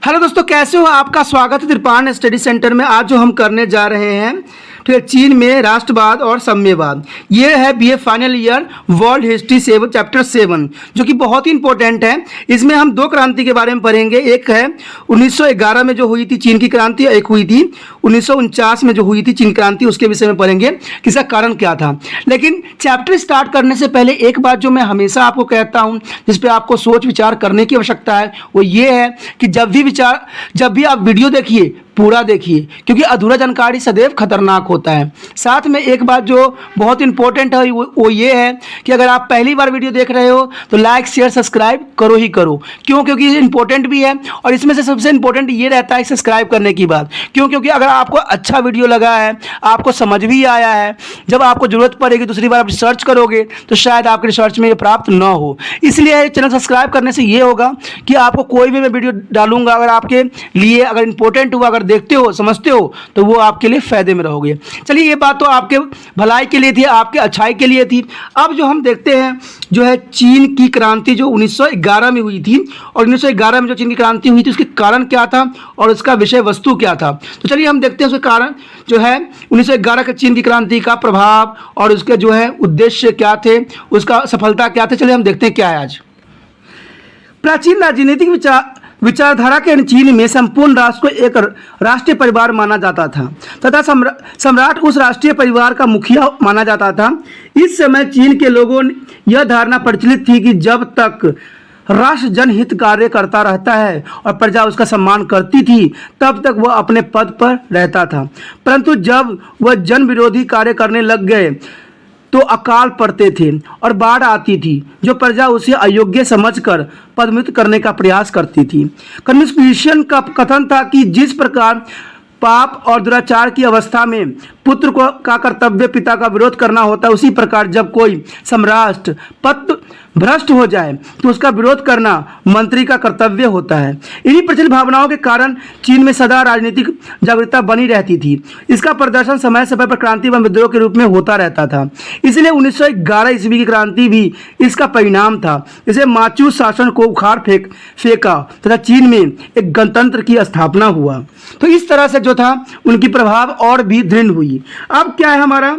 Hello दोस्तों, कैसे हो? आपका स्वागत है त्रिपाण स्टडी सेंटर में। आज जो हम करने जा रहे हैं, ठीक है, चीन में राष्ट्रवाद और साम्यवाद। ये है BA final year world history 7 chapter 7, जो कि बहुत ही इंपॉर्टेंट है। इसमें हम दो क्रांति के बारे में पढ़ेंगे। एक है 1911 में जो हुई थी चीन की क्रांति, एक हुई थी 1949 में जो हुई थी चीन क्रांति। उसके विषय में पढ़ेंगे कि इसका कारण क्या था। लेकिन चैप्टर स्टार्ट करने से पहले एक बात जो मैं हमेशा आपको कहता हूँ, जिस पर आपको सोच विचार करने की आवश्यकता है, वो ये है कि जब भी आप वीडियो देखिए, पूरा देखिए, क्योंकि अधूरा जानकारी सदैव खतरनाक होता है। साथ में एक बात जो बहुत इंपॉर्टेंट है वो ये है कि अगर आप पहली बार वीडियो देख रहे हो तो लाइक शेयर सब्सक्राइब करो ही करो। क्यों? क्योंकि ये इंपॉर्टेंट भी है, और इसमें से सबसे इंपॉर्टेंट ये रहता है सब्सक्राइब करने की बात। क्यों? क्योंकि अगर आपको अच्छा वीडियो लगा है, आपको समझ भी आया है, जब आपको जरूरत पड़ेगी दूसरी बार आप रिसर्च करोगे तो शायद आपके रिसर्च में ये प्राप्त न हो। इसलिए चैनल सब्सक्राइब करने से ये होगा कि आपको कोई भी मैं वीडियो डालूंगा, अगर आपके लिए अगर इंपॉर्टेंट हुआ, अगर देखते हो समझते हो, तो वो आपके लिए फायदे में रहोगे। चलिए, ये बात तो आपके भलाई के लिए थी, आपके अच्छाई के लिए थी। अब जो हम देखते हैं जो है चीन की क्रांति जो 1911 में हुई थी, और 1911 में जो चीन की क्रांति हुई थी उसके कारण क्या था और उसका विषय वस्तु क्या था। तो चलिए हम देखते हैं उसके कारण जो है 1911 के चीन की क्रांति का प्रभाव और उसके जो है उद्देश्य क्या थे, उसका सफलता क्या थे। चलिए हम देखते हैं क्या है आज। प्राचीन राजनीतिक विचारधारा के चीन में संपूर्ण राष्ट्र को एक राष्ट्रीय परिवार माना जाता था तथा सम्राट उस राष्ट्रीय परिवार का मुखिया माना जाता था। इस समय चीन के लोगों ने यह धारणा प्रचलित थी कि जब तक राष्ट्र जनहित कार्य करता रहता है और प्रजा उसका सम्मान करती थी, तब तक वह अपने पद पर रहता था। परंतु जब वह जन विरोधी कार्य करने लग गए तो अकाल पड़ते थे और बाढ़ आती थी, जो प्रजा उसे अयोग्य समझकर पदच्युत करने का प्रयास करती थी। कन्फ्यूशियस का कथन था कि जिस प्रकार पाप और दुराचार की अवस्था में पुत्र का कर्तव्य पिता का विरोध करना होता है, उसी प्रकार जब कोई सम्राट पद भ्रष्ट हो जाए तो उसका विरोध करना मंत्री का कर्तव्य होता है। इन्हीं प्रचलित भावनाओं के कारण चीन में सदा राजनीतिक जागरूकता बनी रहती थी। इसका प्रदर्शन समय समय पर क्रांति व विद्रोह के रूप में होता रहता था। इसलिए 1911 ईस्वी की क्रांति भी इसका परिणाम था। इसे माचू शासन को उखाड़ फेंका तथा चीन में एक गणतंत्र की स्थापना हुआ। तो इस तरह से जो था उनकी प्रभाव और भी दृढ़ हुई। अब क्या है हमारा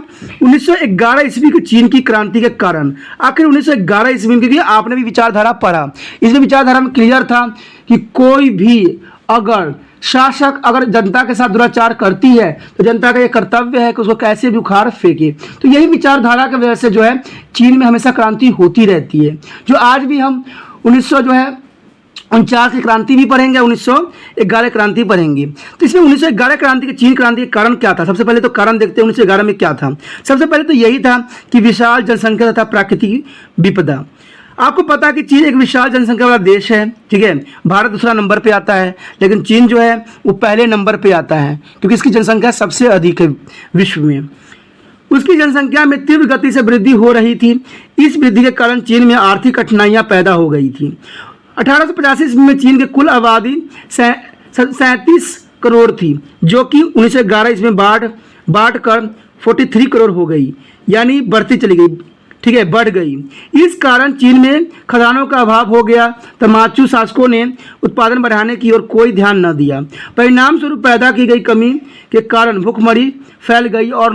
1911 ईस्वी की चीन की क्रांति के कारण। आखिर 1911 ईस्वी में, क्योंकि आपने भी विचारधारा पढ़ा, इसमें विचारधारा में क्लियर था कि कोई भी अगर शासक अगर जनता के साथ दुराचार करती है तो जनता का यह कर्तव्य है कि उसको कैसे भी उखाड़ फेंके। तो यही विचारधारा की वजह से जो है चीन में हमेशा क्रांति होती रहती है। जो आज भी हम 1949 की क्रांति भी पढ़ेंगे, 1911 क्रांति पढ़ेंगे। तो इसमें 1911 क्रांति की चीन क्रांति के कारण क्या था? सबसे पहले तो कारण देखते हैं 1911 में क्या था। सबसे पहले तो यही था कि विशाल जनसंख्या तथा प्राकृतिक विपदा। आपको पता है कि चीन एक विशाल जनसंख्या वाला देश है, ठीक है। भारत दूसरा नंबर पे आता है, लेकिन चीन जो है वो पहले नंबर पे आता है, क्योंकि इसकी जनसंख्या सबसे अधिक है विश्व में। उसकी जनसंख्या में तीव्र गति से वृद्धि हो रही थी। इस वृद्धि के कारण चीन में आर्थिक कठिनाइयाँ पैदा हो गई थी। 1885 ईस्वी में चीन के कुल आबादी 37 करोड़ थी, जो कि 1911 ईस्वी में बाढ़ कर 43 करोड़ हो गई, यानी बढ़ती चली गई, ठीक है, बढ़ गई। इस कारण चीन में खदानों का अभाव हो गया, तो माचू शासकों ने उत्पादन बढ़ाने की ओर कोई ध्यान न दिया। परिणाम स्वरूप पैदा की गई कमी के कारण भूखमरी फैल गई और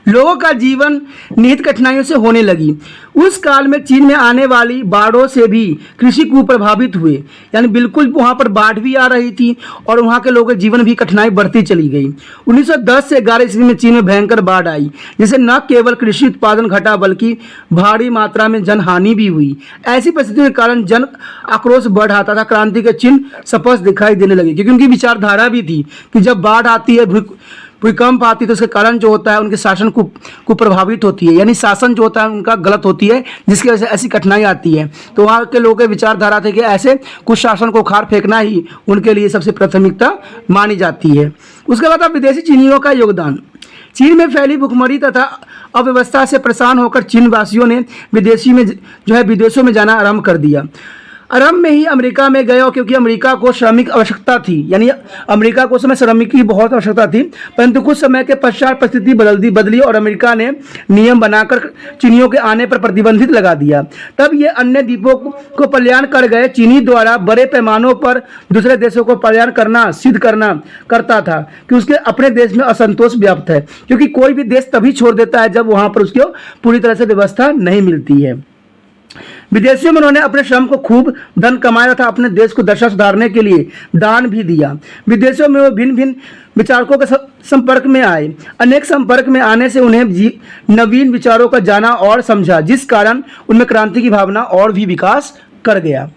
लोगों का जीवन निहित कठिनाइयों से होने लगी। उस काल में चीन में आने वाली बाढ़ों से भी कृषि को प्रभावित हुए, यानी बिल्कुल वहाँ पर बाढ़ भी आ रही थी और वहाँ के लोगों के जीवन भी कठिनाई बढ़ती चली गई। 1910 से 11 ईस्वी में चीन में भयंकर बाढ़ आई, जिससे न केवल कृषि उत्पादन घटा बल्कि भारी मात्रा में जनहानि भी हुई। ऐसी परिस्थितियों के कारण जन आक्रोश बढ़ आता था। क्रांति के चिन्ह स्पष्ट दिखाई देने लगे, क्योंकि उनकी विचारधारा भी थी कि जब बाढ़ आती है, भूकंप आती है, तो उसके कारण जो होता है उनके शासन को प्रभावित होती है, यानी शासन जो होता है उनका गलत होती है, जिसकी वजह से ऐसी कठिनाई आती है। तो वहाँ के लोगों की विचारधारा थे कि ऐसे कुछ शासन को उखाड़ फेंकना ही उनके लिए सबसे प्राथमिकता मानी जाती है। उसके बाद अब विदेशी चीनियों का योगदान। चीन में फैली भूखमरी तथा अव्यवस्था से परेशान होकर चीन वासियों ने विदेशों में जाना आरंभ कर दिया। आरंभ में ही अमेरिका में गए और क्योंकि अमेरिका को श्रमिक आवश्यकता थी, यानी अमेरिका को उस समय श्रमिक की बहुत आवश्यकता थी, परंतु कुछ समय के पश्चात परिस्थिति बदली और अमेरिका ने नियम बनाकर चीनियों के आने पर प्रतिबंधित लगा दिया। तब ये अन्य द्वीपों को पलायन कर गए। चीनी द्वारा बड़े पैमानों पर दूसरे देशों को पलायन करना सिद्ध करता था कि उसके अपने देश में असंतोष व्याप्त है, क्योंकि कोई भी देश तभी छोड़ देता है जब वहां पर उसको पूरी तरह से व्यवस्था नहीं मिलती है। विदेशियों में उन्होंने अपने श्रम को खूब धन कमाया तथा अपने देश को दशा सुधारने के लिए दान भी दिया। विदेशों में वो भिन्न भिन्न विचारकों के संपर्क में आए। अनेक संपर्क में आने से उन्हें नवीन विचारों का जाना और समझा, जिस कारण उनमें क्रांति की भावना और भी विकास कर गया।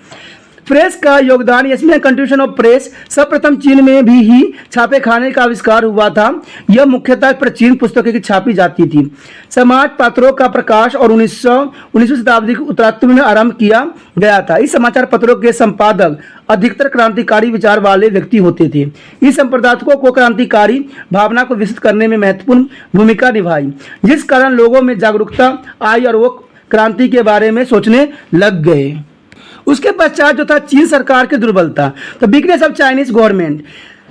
प्रेस का योगदान, इसमें कंट्रीब्यूशन ऑफ प्रेस, सर्वप्रथम चीन में भी ही छापे खाने का आविष्कार हुआ था। यह मुख्यतः प्राचीन पुस्तकों की छापी जाती थी। समाज पत्रों का प्रकाश और 19वीं शताब्दी के उत्तरार्ध में आरंभ किया गया था। इस समाचार पत्रों के संपादक अधिकतर क्रांतिकारी विचार वाले व्यक्ति होते थे। इस संपादकों को क्रांतिकारी भावना को विकसित करने में महत्वपूर्ण भूमिका निभाई, जिस कारण लोगों में जागरूकता आई और वो क्रांति के बारे में सोचने लग गए। उसके पश्चात जो था चीन सरकार की दुर्बलता, तो वीकनेस ऑफ चाइनीज गवर्नमेंट।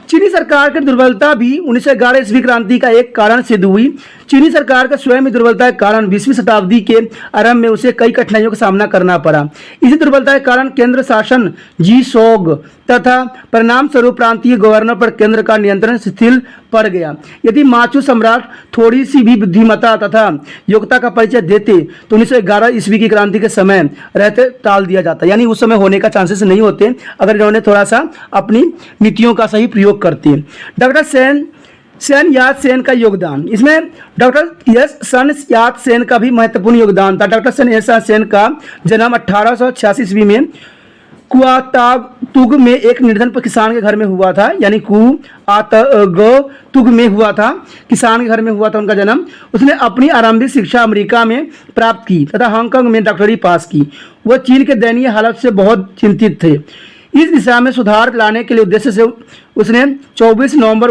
चीनी सरकार की दुर्बलता भी 1911 ईस्वी क्रांति का एक कारण सिद्ध हुई। चीनी सरकार का स्वयं ही दुर्बलता के कारण 20वीं शताब्दी के आरंभ में उसे कई कठिनाइयों का सामना करना पड़ा। इसी दुर्बलता के कारण केंद्र शासन जी सोग तथा परिणाम स्वरूप प्रांतीय गवर्नर पर केंद्र का नियंत्रण शिथिल पड़ गया। यदि माचू सम्राट थोड़ी सी भी बुद्धिमत्ता तथा योग्यता का परिचय देते तो 1911 ईस्वी की क्रांति के समय रहते टाल दिया जाता, यानी उस समय होने का चांसेस नहीं होते अगर इन्होंने थोड़ा सा अपनी नीतियों का सही प्रयोग करते। डॉक्टर सेन यात सेन का योगदान, इसमें डॉक्टर एस सन यात सेन का भी महत्वपूर्ण योगदान था। डॉक्टर सन एस सेन का जन्म 1886 ईस्वी में कुआतागतुग में एक निर्धन किसान के घर में हुआ था, यानी कुआतागतुग में हुआ था, किसान के घर में हुआ था उनका जन्म। उसने अपनी आरंभिक शिक्षा अमेरिका में प्राप्त की तथा हांगकांग में डॉक्टरी पास की। वह चीन के दयनीय हालत से बहुत चिंतित थे। इस दिशा में सुधार लाने के लिए उद्देश्य से उसने 24 नवंबर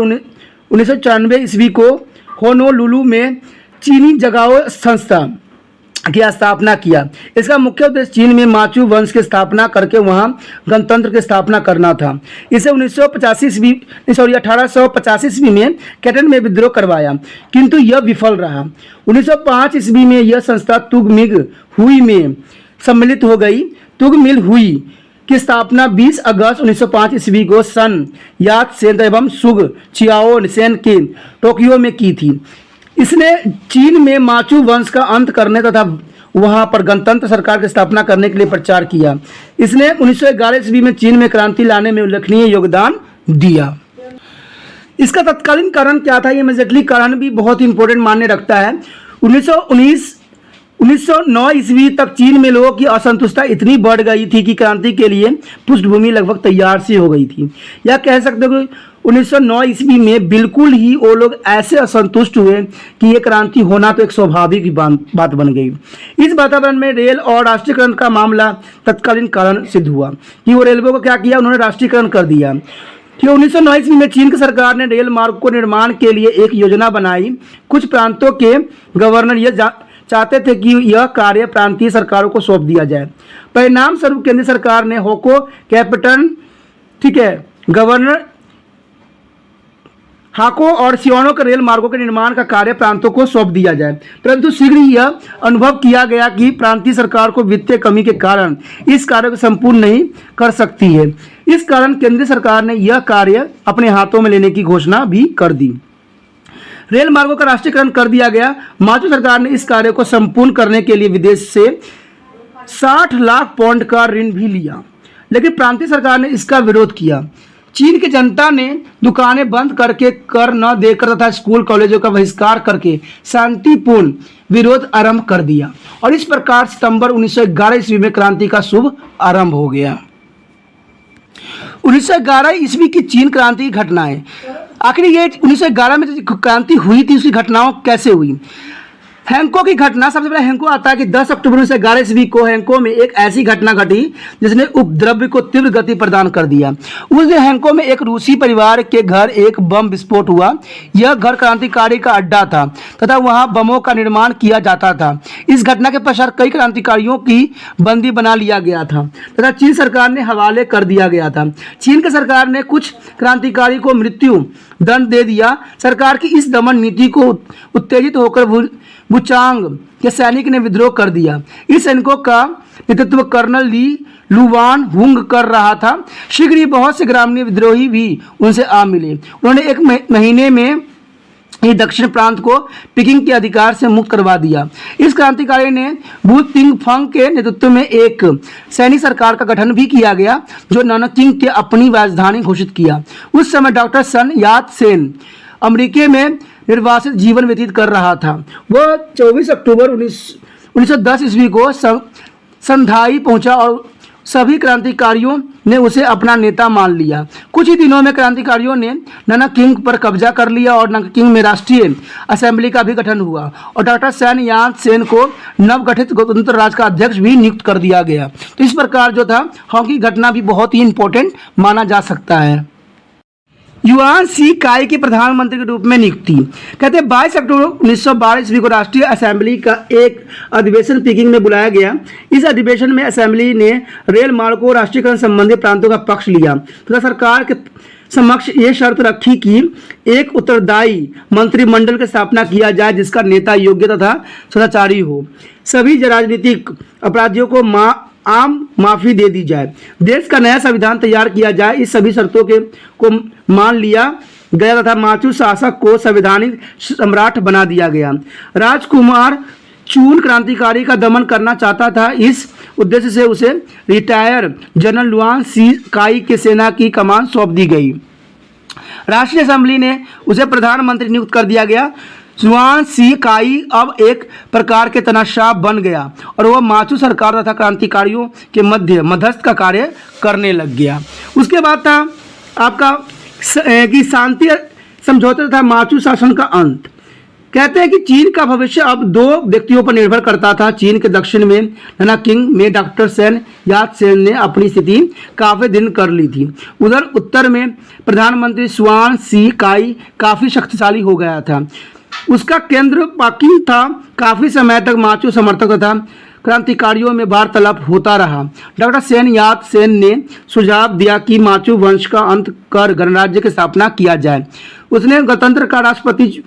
1994 ईस्वी को होनोलुलु में चीनी जगाओ संस्था की स्थापना किया। इसका मुख्य उद्देश्य चीन में माचू वंश की स्थापना करके वहां गणतंत्र की स्थापना करना था। इसे 1885 ईस्वी में कैटन में विद्रोह करवाया, किंतु यह विफल रहा। 1905 ईस्वी में यह संस्था तुगमिल हुई में सम्मिलित हो गई। तुगमिल हुई की स्थापना 20 अगस्त 1905 ईस्वी को सन यात सेन एवं सुग चियाओ सेन के टोक्यो में की थी। इसने चीन में माचू वंश का अंत करने तथा वहां पर गणतंत्र सरकार की स्थापना करने के लिए प्रचार किया। इसने 1911 ईस्वी में चीन में क्रांति लाने में उल्लेखनीय योगदान दिया। इसका तत्कालीन कारण क्या था, ये मेजरली कारण भी बहुत इंपॉर्टेंट मायने रखता है। 1909 ईस्वी तक चीन में लोगों की असंतुष्टता इतनी बढ़ गई थी कि क्रांति के लिए पृष्ठभूमि लगभग तैयार सी हो गई थी। या कह सकते हो कि 1909 ईस्वी में बिल्कुल ही वो लोग ऐसे असंतुष्ट हुए कि ये क्रांति होना तो एक स्वाभाविक बात बन गई। इस वातावरण में रेल और राष्ट्रीयकरण का मामला तत्कालीन कारण सिद्ध हुआ कि वो रेलवे को क्या किया, उन्होंने राष्ट्रीयकरण कर दिया। 1909 ईस्वी में चीन की सरकार ने रेल मार्ग को निर्माण के लिए एक योजना बनाई। कुछ प्रांतों के गवर्नर यह चाहते थे कि यह कार्य प्रांतीय सरकारों को सौंप दिया जाए। परिणाम स्वरूप केंद्र सरकार ने होको कैपिटन गवर्नर हाको और सियोनो के रेल मार्गों के निर्माण का कार्य प्रांतों को सौंप दिया जाए, परंतु शीघ्र ही यह अनुभव किया गया कि प्रांतीय सरकार को वित्तीय कमी के कारण इस कार्य को संपूर्ण नहीं कर सकती है। इस कारण केंद्रीय सरकार ने यह कार्य अपने हाथों में लेने की घोषणा भी कर दी। रेल मार्गों का राष्ट्रीयकरण कर दिया गया। माचू सरकार ने इस कार्य को संपूर्ण करने के लिए विदेश से 60 लाख पाउंड का ऋण भी लिया, लेकिन प्रांतीय सरकार ने इसका विरोध किया। चीन की जनता ने दुकानें बंद करके, कर न देकर तथा स्कूल कॉलेजों का बहिष्कार करके शांतिपूर्ण विरोध आरंभ कर दिया और इस प्रकार सितंबर 1911 ईस्वी में क्रांति का शुभ आरंभ हो गया। 1911 ईस्वी की चीन क्रांति की घटनाएं, आखिर ये 1911 में जो क्रांति हुई थी उसकी घटनाओं कैसे हुई। हैंको की घटना, सबसे पहले हैंको आता है कि 10 अक्टूबर 1911 ईस्वी को हैंको में एक ऐसी घटना घटी जिसने उपद्रव को तीव्र गति प्रदान कर दिया। उस दिन हैंको में एक रूसी परिवार के घर एक बम विस्फोट हुआ। यह घर क्रांतिकारी का अड्डा था तथा वहां बमों का निर्माण किया जाता था। इस घटना के पश्चात कई क्रांतिकारियों की बंदी बना लिया गया था तथा चीन सरकार ने हवाले कर दिया गया था। चीन की सरकार ने कुछ क्रांतिकारी को मृत्यु दंड दे दिया। सरकार की इस दमन नीति को उत्तेजित होकर बुचांग के सैनिक ने विद्रोह कर दिया। इस सैनिकों का नेतृत्व कर्नल ली लुवान हुंग कर रहा था। शीघ्र ही बहुत से ग्रामीण विद्रोही भी उनसे आ मिले। उन्होंने एक महीने में ये दक्षिण प्रांत को पिकिंग के अधिकार से मुक्त करवा दिया। इस क्रांतिकारी ने बू तिंग फंग के नेतृत्व में एक सैनिक सरकार का गठन भी किया गया जो नानकिंग के अपनी राजधानी घोषित किया। उस समय डॉक्टर सन यात सेन अमेरिका में निर्वासित जीवन व्यतीत कर रहा था। वह 24 अक्टूबर 1910 ईस्वी को संधाई पहुंचा और सभी क्रांतिकारियों ने उसे अपना नेता मान लिया। कुछ ही दिनों में क्रांतिकारियों ने नानकिंग पर कब्जा कर लिया और नानकिंग में राष्ट्रीय असेंबली का भी गठन हुआ और डॉक्टर सन यात सेन को नवगठित गणतंत्र राज्य का अध्यक्ष भी नियुक्त कर दिया गया। तो इस प्रकार जो था हॉकी घटना भी बहुत ही इंपॉर्टेंट माना जा सकता है। युआन सी काई के प्रधानमंत्री के रूप में नियुक्ति। कहते हैं 22 अक्टूबर 1912 ईस्वी को राष्ट्रीय असेंबली का एक अधिवेशन पीकिंग में बुलाया गया। इस अधिवेशन में असेंबली ने रेल मार्गों को राष्ट्रीयकरण संबंधी प्रांतों का पक्ष लिया तथा सरकार के समक्ष ये शर्त रखी कि एक उत्तरदायी मंत्रिमंडल की स्थापना किया जाए जिसका नेता योग्य तथा सदाचारी हो। सभी राजनीतिक अपराधियों को आम माफी दे दी जाए। देश का नया संविधान तैयार किया जाए। इस सभी शर्तों को मान लिया गया तथा माचू शासक को संवैधानिक सम्राट बना दिया गया। राजकुमार चून क्रांतिकारी का दमन करना चाहता था। इस उद्देश्य से उसे रिटायर जनरल लुआन सी काई के सेना की कमान सौंप दी गई। राष्ट्रीय असेंबली ने उसे प्रधानमंत्री नियुक्त कर दिया गया। जुआन सी काई अब एक प्रकार के तनाशाह बन गया और वह माचू सरकार तथा क्रांतिकारियों के मध्य मध्यस्थ का कार्य करने लग गया। उसके बाद था आपका कि शांति समझौते तथा माचू शासन का अंत। कहते हैं कि चीन का भविष्य अब दो व्यक्तियों पर निर्भर करता था। चीन के दक्षिण में नानकिंग में डॉक्टर सन यात सेन ने अपनी स्थिति काफ़ी दिन कर ली थी। उधर उत्तर में प्रधानमंत्री जुआन सी काई काफ़ी शक्तिशाली हो गया था। उसका केंद्र पकिंग था। काफ़ी समय तक माचू समर्थक तथा क्रांतिकारियों में वार्तालाप होता रहा। डॉक्टर सन यात सेन ने सुझाव दिया कि माचू वंश का अंत कर गणराज्य की स्थापना किया जाए। उसने गणतंत्र का राष्ट्रपति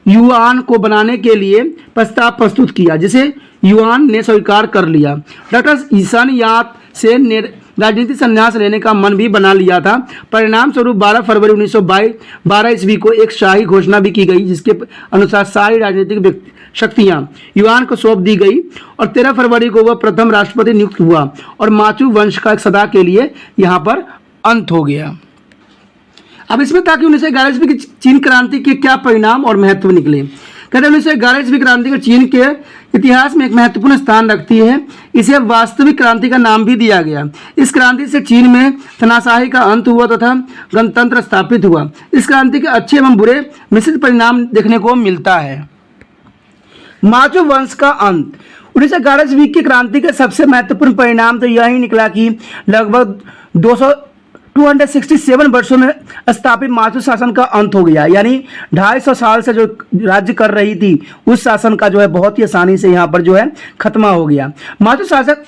युआन को बनाने के लिए प्रस्ताव प्रस्तुत किया जिसे युआन ने स्वीकार कर लिया। डॉक्टर सन यात सेन ने राजनीतिक संन्यास लेने का मन भी बना लिया था। परिणाम स्वरूप 12 फरवरी 1912 ईस्वी को एक शाही घोषणा भी की गई जिसके अनुसार सारी राजनीतिक शक्तियां युआन को सौंप दी गई और 13 फरवरी को वह प्रथम राष्ट्रपति नियुक्त हुआ और माचू वंश का सदा के लिए यहाँ पर अंत हो गया। अब इसमें था कि 1911 ईस्वी की चीन क्रांति के क्या परिणाम और महत्व निकले। कहते हैं 1911 ईस्वी क्रांति को चीन के इतिहास में एक महत्वपूर्ण स्थान रखती है। इसे वास्तविक क्रांति का नाम भी दिया गया। इस क्रांति से चीन में तानाशाही का अंत हुआ तथा गणतंत्र स्थापित हुआ। इस क्रांति के अच्छे एवं बुरे मिश्रित परिणाम देखने को मिलता है। माचू वंश का अंत। 1911 ईस्वी की क्रांति के सबसे महत्वपूर्ण परिणाम तो यही निकला कि लगभग 267 वर्षों में स्थापित माचू शासन का अंत हो गया। यानी 250 साल से जो राज्य कर रही थी उस शासन का जो है बहुत ही आसानी से यहाँ पर जो है खत्मा हो गया। माचू शासक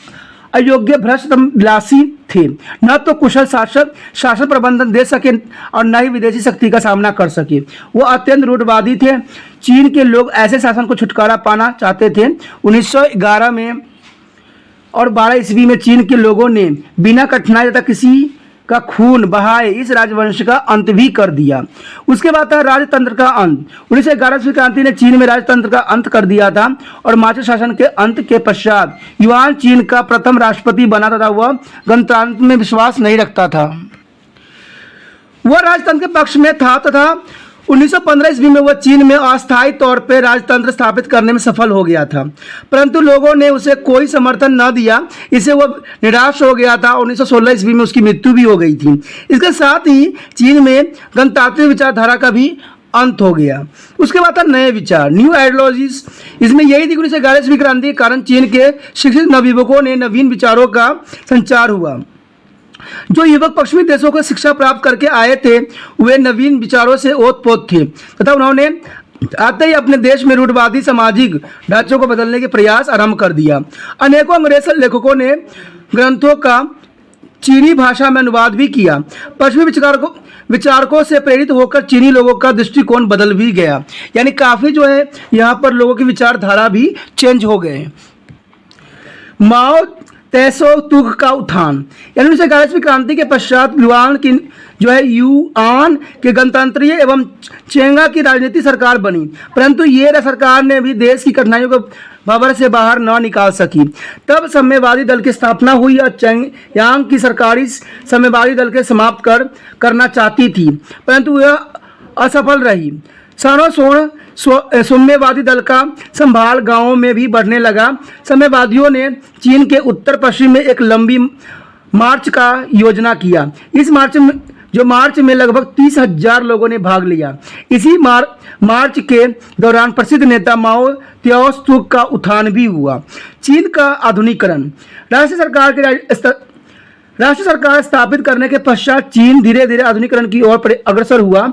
अयोग्य, भ्रष्ट, विलासी थे। न तो कुशल शासन प्रबंधन दे सके और न ही विदेशी शक्ति का सामना कर सके। वो अत्यंत रूढ़वादी थे। चीन के लोग ऐसे शासन को छुटकारा पाना चाहते थे। 1911 में और 12 ईस्वी में चीन के लोगों ने बिना कठिनाई तथा किसी का खून बहाए इस राजवंश का अंत भी कर दिया। उसके बाद था राजतंत्र का अंत। 1911 क्रांति ने चीन में राजतंत्र का अंत कर दिया था और माचू शासन के अंत के पश्चात युआन चीन का प्रथम राष्ट्रपति बना तथा वह गणतंत्र में विश्वास नहीं रखता था। वह राजतंत्र के पक्ष में था तथा 1915 ईस्वी में वह चीन में अस्थायी तौर पर राजतंत्र स्थापित करने में सफल हो गया था, परंतु लोगों ने उसे कोई समर्थन न दिया। इससे वह निराश हो गया था। 1916 ईस्वी में उसकी मृत्यु भी हो गई थी। इसके साथ ही चीन में गणतांत्रिक विचारधारा का भी अंत हो गया। उसके बाद था नए विचार, न्यू आइडियोलॉजीज। इसमें यही थी कि 1911 ईस्वी क्रांति के कारण चीन के शिक्षित नवयुवकों ने नवीन विचारों का संचार हुआ। जो युवक पश्चिमी देशों को शिक्षा प्राप्त करके आए थे वे नवीन विचारों से ओतप्रोत थे तथा उन्होंने आते ही अपने देश में रूढ़िवादी सामाजिक ढांचों को बदलने के प्रयास आरंभ कर दिया। अनेकों अंग्रेज लेखकों ने ग्रंथों का चीनी भाषा में अनुवाद भी किया। पश्चिमी विचारकों से प्रेरित होकर चीनी लोगों का दृष्टिकोण बदल भी गया, यानी काफ़ी जो है यहाँ पर लोगों की विचारधारा भी चेंज हो गए। माओ तैसो तुग का उत्थान, यानी 1911वीं क्रांति के पश्चात युआन की जो है युआन के गणतंत्रीय एवं चेंगा की राजनीतिक सरकार बनी, परंतु ये सरकार ने भी देश की कठिनाइयों को भंवर से बाहर न निकाल सकी। तब साम्यवादी दल की स्थापना हुई और चेंगयांग की सरकारी साम्यवादी दल के समाप्त करना चाहती थी, परंतु यह असफल रही। साम्यवादी दल का संभाल गांवों में भी बढ़ने लगा। साम्यवादियों ने चीन के उत्तर पश्चिम में एक लंबी मार्च का योजना किया। इस मार्च में लगभग 30,000 लोगों ने भाग लिया। इसी मार्च के दौरान प्रसिद्ध नेता माओ त्से तुंग का उत्थान भी हुआ। चीन का आधुनिकीकरण, राष्ट्रीय सरकार स्थापित करने के पश्चात चीन धीरे धीरे आधुनिकीकरण की ओर अग्रसर हुआ।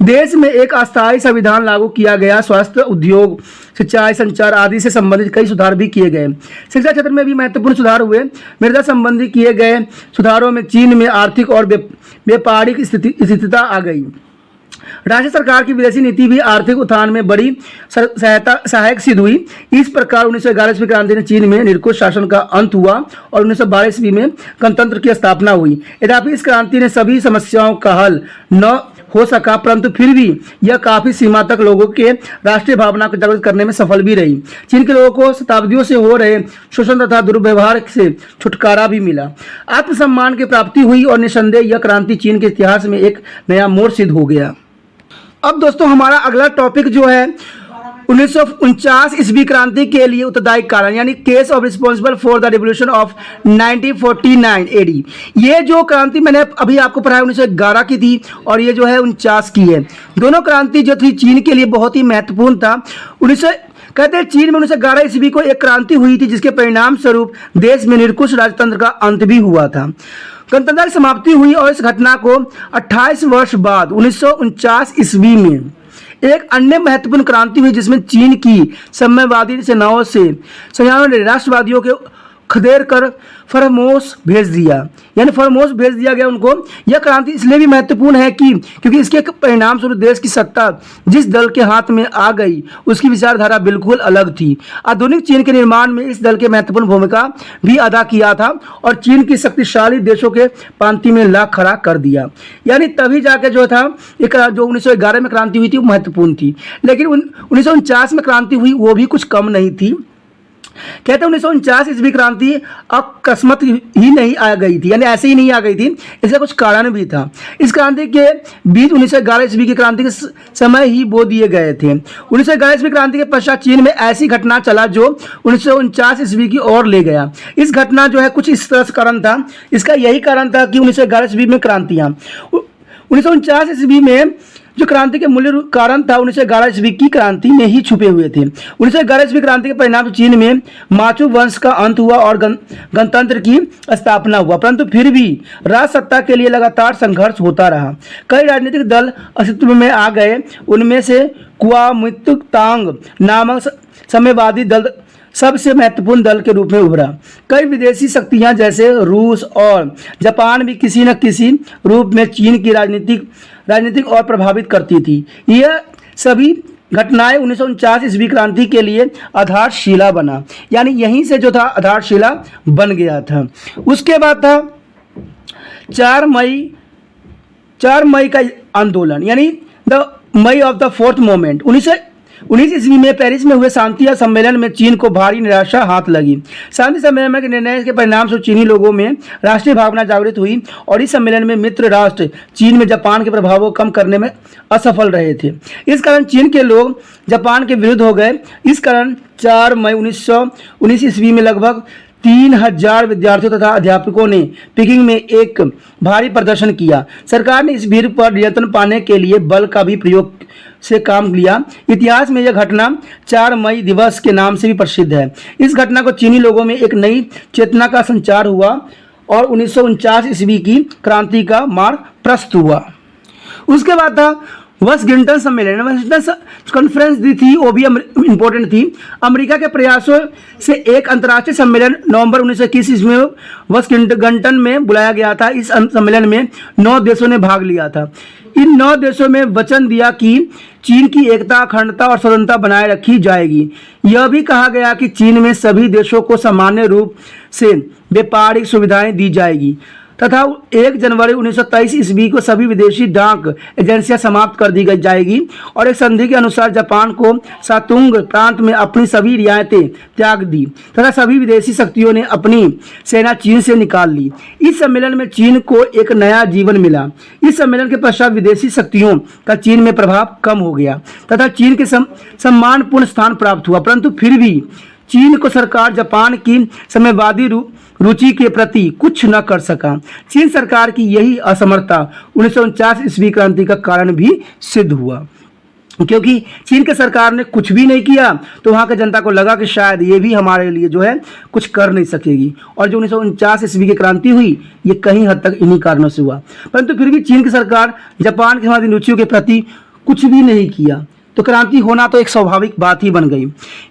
देश में एक अस्थायी संविधान लागू किया गया। स्वास्थ्य, उद्योग, सिंचाई, संचार आदि से संबंधित कई सुधार भी किए गए। शिक्षा क्षेत्र में भी महत्वपूर्ण सुधार हुए। मृदा संबंधी किए गए सुधारों में चीन में आर्थिक और व्यापारिक स्थिरता आ गई। राज्य सरकार की विदेशी नीति भी आर्थिक उत्थान में बड़ी सहायक सिद्ध हुई। इस प्रकार 1911वीं क्रांति ने चीन में निरंकुश शासन का अंत हुआ और 1912 ईस्वी में गणतंत्र की स्थापना हुई। यद्यपि इस क्रांति ने सभी समस्याओं का हल न हो सका, परंतु फिर भी यह काफी सीमा तक लोगों के राष्ट्रीय भावना को जागृत करने में सफल भी रही। चीन के लोगों को शताब्दियों से हो रहे शोषण तथा दुर्व्यवहार से छुटकारा भी मिला, आत्मसम्मान की प्राप्ति हुई और निस्संदेह यह क्रांति चीन के इतिहास में एक नया मोड़ सिद्ध हो गया। अब दोस्तों हमारा अगला टॉपिक जो है 1949 ईस्वी क्रांति के लिए उत्तरदायी कारण, यानी causes of responsible for the revolution of 1949 AD. ये जो क्रांति मैंने अभी आपको पढ़ाया 1911 की थी और ये जो है 49 की है। दोनों क्रांति जो थी चीन के लिए बहुत ही महत्वपूर्ण था। कहते हैं चीन में 1911 ईस्वी को एक क्रांति हुई थी जिसके परिणाम स्वरूप देश में निरंकुश राजतंत्र का अंत भी हुआ था। गणतंत्र की समाप्ति हुई और इस घटना को 28 वर्ष बाद 1949 ईस्वी में एक अन्य महत्वपूर्ण क्रांति हुई जिसमें चीन की साम्यवादी सेनाओं से सेनाओं ने राष्ट्रवादियों के खदेड़ कर फॉर्मोस भेज दिया, यानी फॉर्मोस भेज दिया गया उनको। यह क्रांति इसलिए भी महत्वपूर्ण है क्योंकि इसके परिणाम स्वरूप देश की सत्ता जिस दल के हाथ में आ गई उसकी विचारधारा बिल्कुल अलग थी। आधुनिक चीन के निर्माण में इस दल के महत्वपूर्ण भूमिका भी अदा किया था और चीन की शक्तिशाली देशों के पांति में ला खड़ा कर दिया। यानी तभी जाके जो था एक जो 1911 में क्रांति हुई थी वो महत्वपूर्ण थी, लेकिन 1949 में क्रांति हुई वो भी कुछ कम नहीं थी। कहते हैं 1949 ईस्वी क्रांति अकस्मात ही नहीं आ गई थी, यानी ऐसे ही नहीं आ गई थी, इसका कुछ कारण भी था। इस क्रांति के बीच 1911 ईस्वी की क्रांति के समय ही बो दिए गए थे। 1911 ईस्वी क्रांति के पश्चात चीन में ऐसी घटना चला जो 1949 ईस्वी की ओर ले गया। इस घटना जो है कुछ इस तरह से कारण था। इसका यही कारण था कि 1911 ईस्वी में क्रांतियाँ 1949 ईस्वी में जो क्रांति के मूल्य कारण था 1911 ईस्वी की क्रांति में ही छुपे हुए थे। 1911 ईस्वी क्रांति के परिणाम चीन में माचू वंश का अंत हुआ और गणतंत्र की स्थापना हुआ, परंतु फिर भी राज सत्ता के लिए लगातार संघर्ष होता रहा। कई राजनीतिक दल अस्तित्व में आ गए, उनमें से कुओमिंतांग नामक साम्यवादी दल सबसे महत्वपूर्ण दल के रूप में उभरा। कई विदेशी शक्तियां जैसे रूस और जापान भी किसी न किसी रूप में चीन की राजनीतिक और प्रभावित करती थी। यह सभी घटनाएं 1949 ईस्वी क्रांति के लिए आधारशिला बना, यानी यहीं से जो था आधारशिला बन गया था। उसके बाद था 4 मई का आंदोलन, यानी the May of the fourth moment. 1919 ईस्वी में पेरिस में हुए शांति सम्मेलन में चीन को भारी निराशा हाथ लगी। शांति सम्मेलन के निर्णय के परिणाम से चीनी लोगों में राष्ट्रीय भावना जागृत हुई और इस सम्मेलन में मित्र राष्ट्र चीन में जापान के प्रभाव को कम करने में असफल रहे थे। इस कारण चीन के लोग जापान के विरुद्ध हो गए। इस कारण 4 मई 1919 ईस्वी में लगभग 3000 विद्यार्थियों तथा अध्यापकों ने पीकिंग में एक भारी प्रदर्शन किया। सरकार ने इस भीड़ पर नियंत्रण पाने के लिए बल का भी प्रयोग से काम लिया। इतिहास में यह घटना 4 मई दिवस के नाम से भी प्रसिद्ध है। इस घटना को चीनी लोगों में एक नई चेतना का संचार हुआ और 1949 ईस्वी की क्रांति का मार्ग प्रस्तुत हुआ। उसके बाद था वाशिंगटन सम्मेलन। वाशिंगटन कॉन्फ्रेंस दी थी, वो भी इम्पोर्टेंट थी। अमेरिका के प्रयासों से एक अंतर्राष्ट्रीय सम्मेलन नवंबर 1921 ईस्वी में वाशिंगटन में बुलाया गया था। इस सम्मेलन में 9 देशों ने भाग लिया था। इन 9 देशों में वचन दिया कि चीन की एकता, अखंडता और स्वतंत्रता बनाए रखी जाएगी। यह भी कहा गया कि चीन में सभी देशों को सामान्य रूप से व्यापारिक सुविधाएं दी जाएगी तथा 1 जनवरी 1923 ईस्वी को सभी विदेशी डाक एजेंसियां समाप्त कर दी जाएगी और एक संधि के अनुसार जापान को शातुंग प्रांत में अपनी सभी रियायतें त्याग दी तथा सभी विदेशी शक्तियों ने अपनी सेना चीन से निकाल ली। इस सम्मेलन में चीन को एक नया जीवन मिला। इस सम्मेलन के पश्चात विदेशी शक्तियों का चीन में प्रभाव कम हो गया तथा चीन के सम्मानपूर्ण स्थान प्राप्त हुआ, परंतु फिर भी चीन को सरकार जापान की साम्यवादी रुचि के प्रति कुछ न कर सका। चीन सरकार की यही असमर्थता 1949 ईस्वी क्रांति का कारण भी सिद्ध हुआ, क्योंकि चीन के सरकार ने कुछ भी नहीं किया तो वहाँ की जनता को लगा कि शायद ये भी हमारे लिए जो है कुछ कर नहीं सकेगी। और जो 1949 ईस्वी की क्रांति हुई ये कहीं हद तक इन्हीं कारणों से हुआ, परंतु फिर भी चीन की सरकार जापान की साम्यवादी रुचियों के प्रति कुछ भी नहीं किया, तो क्रांति होना तो एक स्वाभाविक बात ही बन गई।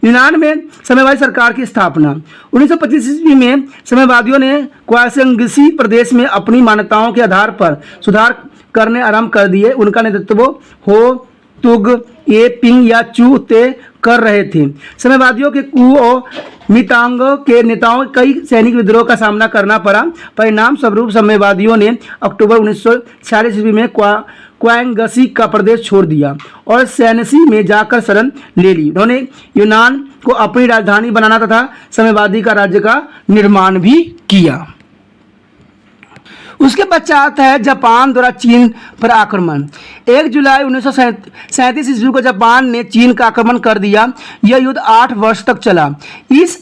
यूनान में साम्यवादी सरकार की स्थापना 1925 ईस्वी में साम्यवादियों ने क्वासिंगसी प्रदेश में अपनी मान्यताओं के आधार पर सुधार करने आरंभ कर दिए। उनका नेतृत्व हो तुग ए पिंग या चू ते कर रहे थे। साम्यवादियों के कु और मितांग के नेताओं कई सैनिक विद्रोह का सामना करना पड़ा। परिणाम स्वरूप साम्यवादियों ने अक्टूबर 1946 ईस्वी में क्वांगसी का प्रदेश छोड़ दिया और सैनसी में जाकर शरण ले ली। उन्होंने यूनान को अपनी राजधानी बनाना तथा साम्यवादी का राज्य का निर्माण भी किया। उसके पश्चात है जापान द्वारा चीन पर आक्रमण। 1 जुलाई 1937 ईस्वी को जापान ने चीन का आक्रमण कर दिया। यह युद्ध 8 वर्ष तक चला। इस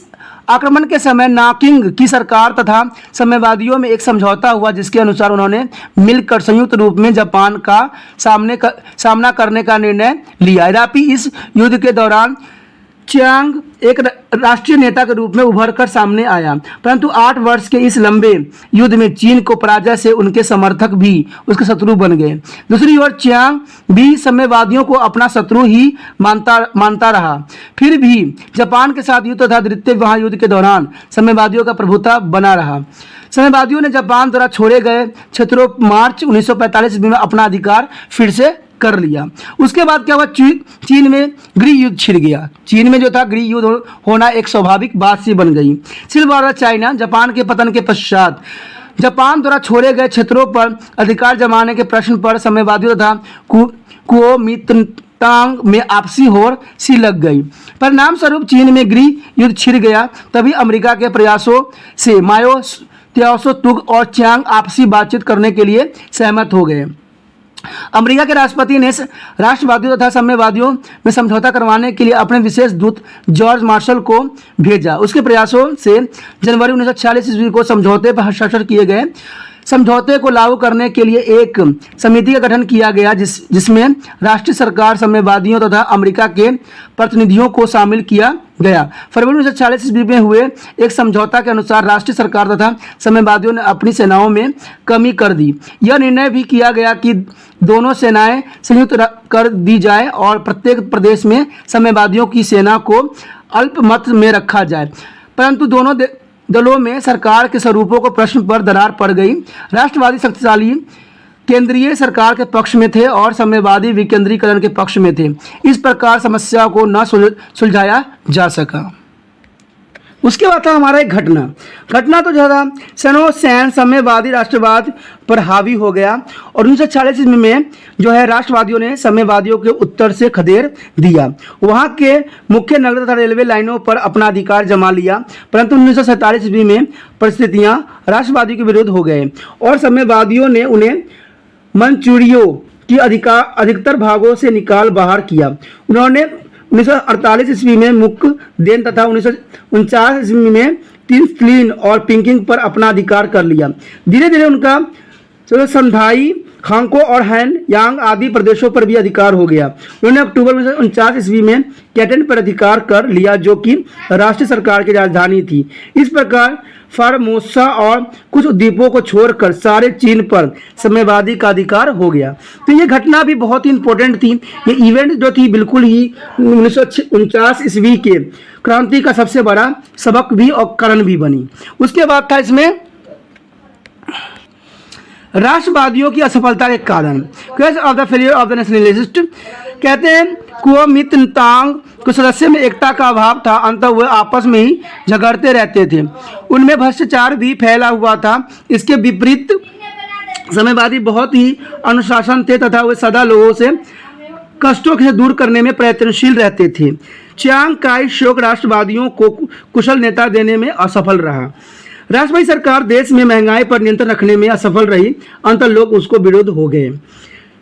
आक्रमण के समय नाकिंग की सरकार तथा साम्यवादियों में एक समझौता हुआ, जिसके अनुसार उन्होंने मिलकर संयुक्त रूप में जापान का सामना करने का निर्णय लिया। यद्यपि इस युद्ध के दौरान चियांग एक राष्ट्रीय नेता के रूप में उभर कर सामने आया, परंतु 8 वर्ष के इस लंबे युद्ध में चीन को पराजय से उनके समर्थक भी उसके शत्रु बन गए। दूसरी ओर चियांग भी साम्यवादियों को अपना शत्रु ही मानता रहा। फिर भी जापान के साथ युद्ध तथा द्वितीय महायुद्ध के दौरान साम्यवादियों का प्रभुत्व बना रहा। साम्यवादियों ने जापान द्वारा छोड़े गए क्षेत्रों मार्च 1945 में अपना अधिकार फिर से कर लिया। उसके बाद क्या हुआ, चीन में गृह युद्ध छिड़ गया। चीन में जो था गृह युद्ध होना एक स्वाभाविक बात सी बन गई। Silk war China. जापान के पतन के पश्चात जापान द्वारा छोड़े गए क्षेत्रों पर अधिकार जमाने के प्रश्न पर साम्यवादियों तथा कुओमिंतांग में आपसी होड़ सी लग गई। परिणाम स्वरूप चीन में गृह युद्ध छिड़ गया। तभी अमेरिका के प्रयासों से माओ त्साओ तुंग और चियांग आपसी बातचीत करने के लिए सहमत हो गए। अमेरिका के राष्ट्रपति ने राष्ट्रवादियों तथा साम्यवादियों में समझौता करवाने के लिए अपने विशेष दूत जॉर्ज मार्शल को भेजा। उसके प्रयासों से जनवरी 1946 ईस्वी को समझौते पर हस्ताक्षर किए गए। समझौते को लागू करने के लिए एक समिति का गठन किया गया, जिसमें राष्ट्रीय सरकार, साम्यवादियों तथा अमेरिका के प्रतिनिधियों को शामिल किया गया। फरवरी 1946 ईस्वी में हुए एक समझौता के अनुसार राष्ट्रीय सरकार तथा साम्यवादियों ने अपनी सेनाओं में कमी कर दी। यह निर्णय भी किया गया कि दोनों सेनाएं संयुक्त कर दी जाए और प्रत्येक प्रदेश में साम्यवादियों की सेना को अल्पमत में रखा जाए, परंतु दोनों दलों में सरकार के स्वरूपों को प्रश्न पर दरार पड़ गई। राष्ट्रवादी शक्तिशाली केंद्रीय सरकार के पक्ष में थे और साम्यवादी विकेंद्रीकरण के पक्ष में थे। इस प्रकार समस्या को न सुलझाया जा सका। उसके बाद था हमारा एक घटना तो ज़्यादा सैन साम्यवादी राष्ट्रवाद पर हावी हो गया और 1946 ईस्वी में जो है राष्ट्रवादियों ने साम्यवादियों के उत्तर से खदेड़ दिया। वहाँ के मुख्य नगर तथा रेलवे लाइनों पर अपना अधिकार जमा लिया, परंतु 1947 ईस्वी में परिस्थितियाँ राष्ट्रवादियों के विरुद्ध हो गए और साम्यवादियों ने उन्हें मंचूरियों की अधिकतर भागों से निकाल बाहर किया। उन्होंने 1948 ईस्वी में मुक्क देन तथा 1949 ईस्वी में तिनस्लिन और पिंकिंग पर अपना अधिकार कर लिया। धीरे धीरे उनका संधाई, खांको और हैन यांग आदि प्रदेशों पर भी अधिकार हो गया। उन्होंने अक्टूबर 1949 ईस्वी में कैटन पर अधिकार कर लिया, जो कि राष्ट्रीय सरकार की राजधानी थी। इस प्रकार फार्मोसा और कुछ द्वीपों को छोड़कर सारे चीन पर साम्यवादी का अधिकार हो गया। तो ये घटना भी बहुत ही इंपॉर्टेंट थी। ये इवेंट जो थी बिल्कुल ही 1949 ईस्वी के क्रांति का सबसे बड़ा सबक भी और कारण भी बनी। उसके बाद था इसमें राष्ट्रवादियों की असफलता के कारण, case of the failure of the nationalist. कहते हैं कुओमिंतांग के सदस्य में एकता का अभाव था, अंततः वे आपस में ही झगड़ते रहते थे। उनमें भ्रष्टाचार भी फैला हुआ था। इसके विपरीत साम्यवादी बहुत ही अनुशासन थे तथा वे सदा लोगों से कष्टों से दूर करने में प्रयत्नशील रहते थे। चियांग काई शेक राष्ट्रवादियों को कुशल नेता देने में असफल रहा। राष्ट्रवादी सरकार देश में महंगाई पर नियंत्रण रखने में असफल रही, अंततः लोग उसको विरोध हो गए।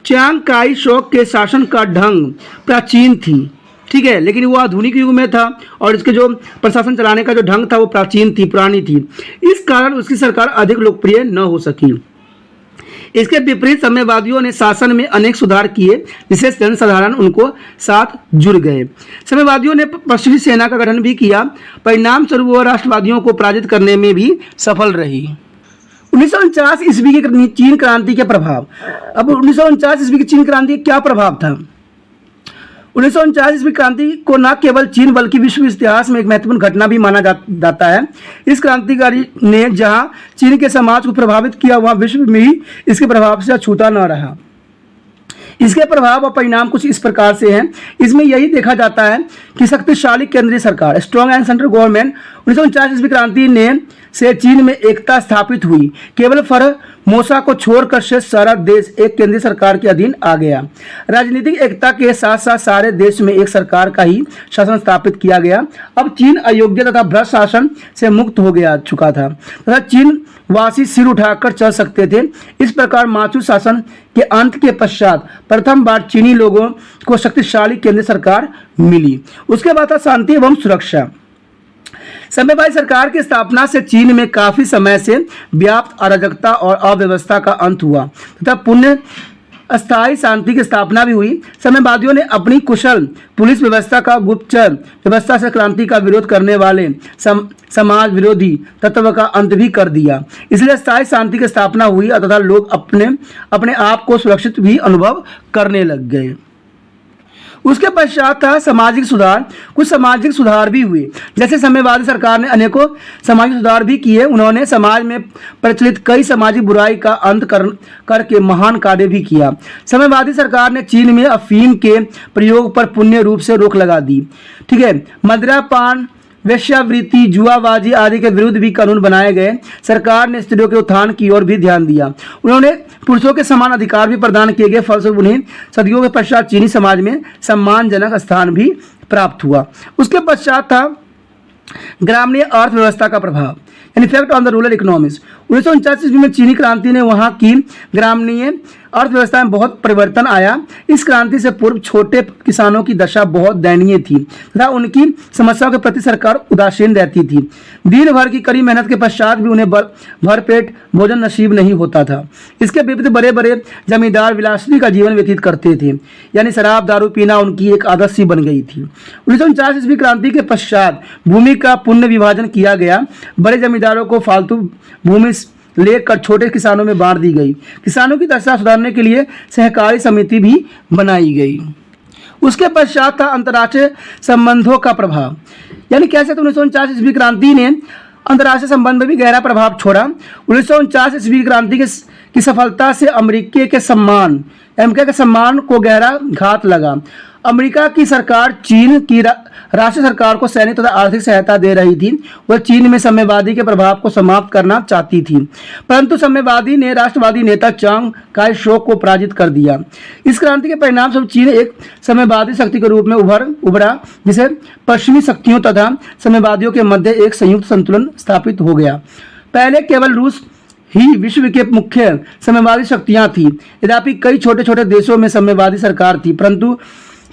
चियांग काई शेक के शासन का ढंग प्राचीन थी, ठीक है, लेकिन वो आधुनिक युग में था और इसके जो प्रशासन चलाने का जो ढंग था वो प्राचीन थी, पुरानी थी। इस कारण उसकी सरकार अधिक लोकप्रिय न हो सकी। इसके विपरीत साम्यवादियों ने शासन में अनेक सुधार किए, जिससे जनसाधारण उनको साथ जुड़ गए। साम्यवादियों ने पश्चिमी सेना का गठन भी किया। परिणाम स्वरूप वह राष्ट्रवादियों को पराजित करने में भी सफल रही। 1949 ईस्वी की चीन क्रांति के प्रभाव। अब 1949 ईस्वी की चीन क्रांति का क्या प्रभाव था? 1949 ईस्वी क्रांति को न केवल चीन बल्कि विश्व इतिहास में एक महत्वपूर्ण घटना भी माना जाता है। इस क्रांतिकारी ने जहां चीन के समाज को प्रभावित किया, वहां विश्व में ही इसके प्रभाव से अछूता न रहा। इसके प्रभाव और परिणाम कुछ इस प्रकार से हैं। इसमें यही देखा जाता है कि शक्तिशाली केंद्रीय सरकार, स्ट्रॉन्ग एंड सेंट्रल गवर्नमेंट। 1949 ईस्वी क्रांति ने से चीन में एकता स्थापित हुई। केवल फॉर्मोसा को छोड़कर शेष सारा देश एक केंद्रीय सरकार के अधीन आ गया। राजनीतिक एकता के साथ साथ सारे देश में एक सरकार का ही शासन स्थापित किया गया। अब चीन अयोग्य तथा भ्रष्ट शासन से मुक्त हो गया चुका था तथा चीन वासी सिर उठाकर चल सकते थे। इस प्रकार माचू शासन के अंत के पश्चात प्रथम बार चीनी लोगों को शक्तिशाली केंद्रीय सरकार मिली। उसके बाद था शांति एवं सुरक्षा। साम्यवादी सरकार की स्थापना से चीन में काफी समय से व्याप्त अराजकता और अव्यवस्था का अंत हुआ तथा पुण्य अस्थायी शांति की स्थापना भी हुई। साम्यवादियों ने अपनी कुशल पुलिस व्यवस्था का गुप्तचर व्यवस्था से क्रांति का विरोध करने वाले समाज विरोधी तत्व का अंत भी कर दिया। इसलिए अस्थायी शांति की स्थापना हुई तथा लोग अपने आप को सुरक्षित भी अनुभव करने लग गए। उसके पश्चात था सामाजिक सुधार। कुछ सामाजिक सुधार भी हुए, जैसे साम्यवादी सरकार ने अनेकों सामाजिक सुधार भी किए। उन्होंने समाज में प्रचलित कई सामाजिक बुराई का अंत करके महान कार्य भी किया। साम्यवादी सरकार ने चीन में अफीम के प्रयोग पर पूर्ण रूप से रोक लगा दी, ठीक है। मदिरापान, वेश्यावृत्ति, जुआबाजी आदि के विरुद्ध भी कानून बनाए गए। सरकार ने स्त्रियों के उत्थान की ओर भी ध्यान दिया। उन्होंने पुरुषों के समान अधिकार भी प्रदान किए गए। फलस्वरूप उन्हें सदियों के पश्चात चीनी समाज में सम्मानजनक स्थान भी प्राप्त हुआ। उसके पश्चात था ग्रामीण अर्थव्यवस्था का प्रभाव, यानी effect on the rural economics. 1949 ईस्वी में चीनी क्रांति ने वहां की ग्रामीण अर्थव्यवस्था में बहुत परिवर्तन आया। इस क्रांति से पूर्व छोटे किसानों की दशा बहुत दयनीय थी तथा उनकी समस्याओं के प्रति सरकार उदासीन रहती थी। दिन भर की कड़ी मेहनत के पश्चात भी उन्हें भरपेट भोजन नसीब नहीं होता था। इसके विपरीत बड़े बड़े जमींदार विलासिता का जीवन व्यतीत करते थे, यानी शराब दारू पीना उनकी एक आदत सी बन गई थी। 1949 ईस्वी क्रांति के पश्चात भूमि का पुनः विभाजन किया गया। बड़े जमींदारों को फालतू भूमि लेकर छोटे किसानों में बांट दी गई। किसानों की दशा सुधारने के लिए सहकारी समिति भी बनाई गई। उसके पश्चात था अंतर्राष्ट्रीय संबंधों का प्रभाव, यानी कैसे तो 1949 ईस्वी क्रांति ने अंतर्राष्ट्रीय संबंध में भी गहरा प्रभाव छोड़ा। 1949 ईस्वी क्रांति की सफलता से अमेरिका के सम्मान को गहरा घात लगा। अमेरिका की सरकार चीन की राष्ट्रीय सरकार को सैनिक तथा आर्थिक सहायता दे रही थी। वह चीन में साम्यवादी के प्रभाव को समाप्त करना चाहती थी, परंतु साम्यवादी ने राष्ट्रवादी नेता चियांग काई शेक को पराजित कर दिया। इस क्रांति के परिणाम स्वरूप चीन एक साम्यवादी शक्ति के रूप में उभरा, जिसे पश्चिमी शक्तियों तथा साम्यवादियों के मध्य एक संयुक्त संतुलन स्थापित हो गया। पहले केवल रूस ही विश्व के मुख्य साम्यवादी शक्तियां थी। यद्यपि कई छोटे छोटे देशों में साम्यवादी सरकार थी, परंतु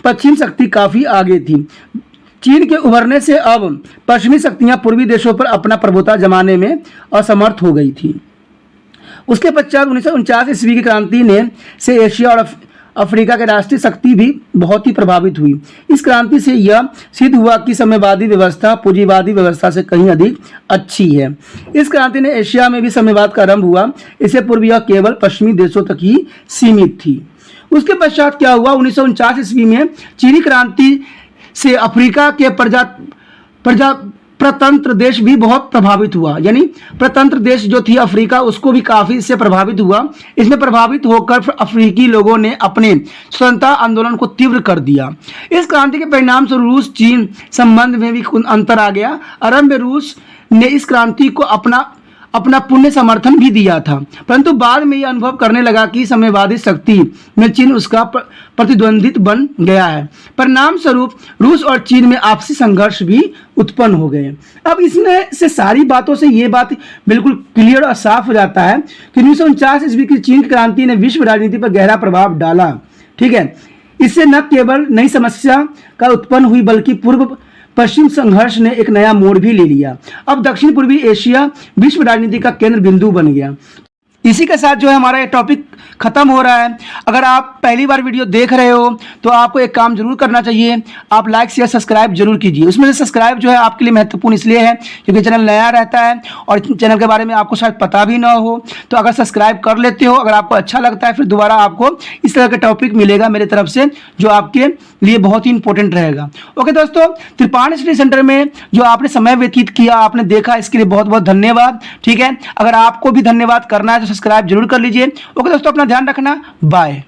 पश्चिम शक्ति काफी आगे थी। चीन के उभरने से अब पश्चिमी शक्तियां पूर्वी देशों पर अपना प्रभुत्व जमाने में असमर्थ हो गई थी। उसके पश्चात 1949 ईस्वी की क्रांति ने से एशिया और अफ्रीका के राष्ट्रीय शक्ति भी बहुत ही प्रभावित हुई। इस क्रांति से यह सिद्ध हुआ कि साम्यवादी व्यवस्था पूंजीवादी व्यवस्था से कहीं अधिक अच्छी है। इस क्रांति ने एशिया में भी साम्यवाद का आरंभ हुआ। इससे पूर्व यह केवल पश्चिमी देशों तक ही सीमित थी। उसके पश्चात क्या हुआ, 1949 ईस्वी में चीनी क्रांति से अफ्रीका के प्रतंत्र देश भी बहुत प्रभावित हुआ। यानी प्रतंत्र देश जो थी अफ्रीका, उसको भी काफ़ी इससे प्रभावित हुआ। इसमें प्रभावित होकर अफ्रीकी लोगों ने अपने स्वतंत्रता आंदोलन को तीव्र कर दिया। इस क्रांति के परिणाम स्वरूप रूस चीन संबंध में भी अंतर आ गया। आरंभ में रूस ने इस क्रांति को अपना पूर्ण समर्थन भी दिया था, परंतु बाद में यह अनुभव करने लगा कि साम्यवादी शक्ति में चीन उसका प्रतिद्वंदित बन गया है। परिणाम स्वरूप रूस और चीन में आपसी संघर्ष भी उत्पन्न हो गए। अब इसमें से सारी बातों से ये बात बिल्कुल क्लियर और साफ हो जाता है कि 1949 ईस्वी की चीन की क्रांति ने विश्व राजनीति पर गहरा प्रभाव डाला। ठीक है, इससे न केवल नई समस्या का उत्पन्न हुई बल्कि पूर्व पश्चिम संघर्ष ने एक नया मोड़ भी ले लिया। अब दक्षिण पूर्वी एशिया विश्व राजनीति का केंद्र बिंदु बन गया। इसी के साथ जो है हमारा ये टॉपिक खत्म हो रहा है। अगर आप पहली बार वीडियो देख रहे हो तो आपको एक काम जरूर करना चाहिए, आप लाइक शेयर सब्सक्राइब जरूर कीजिए। उसमें से सब्सक्राइब जो है आपके लिए महत्वपूर्ण इसलिए है क्योंकि चैनल नया रहता है और चैनल के बारे में आपको शायद पता भी ना हो। तो अगर सब्सक्राइब कर लेते हो, अगर आपको अच्छा लगता है, फिर दोबारा आपको इस तरह का टॉपिक मिलेगा मेरे तरफ से जो आपके लिए बहुत ही इंपॉर्टेंट रहेगा। ओके दोस्तों, त्रिपाण स्टडी सेंटर में जो आपने समय व्यतीत किया, आपने देखा, इसके लिए बहुत बहुत धन्यवाद। ठीक है, अगर आपको भी धन्यवाद करना है तो सब्सक्राइब जरूर कर लीजिए। ओके दोस्तों, अपना ध्यान रखना, बाय।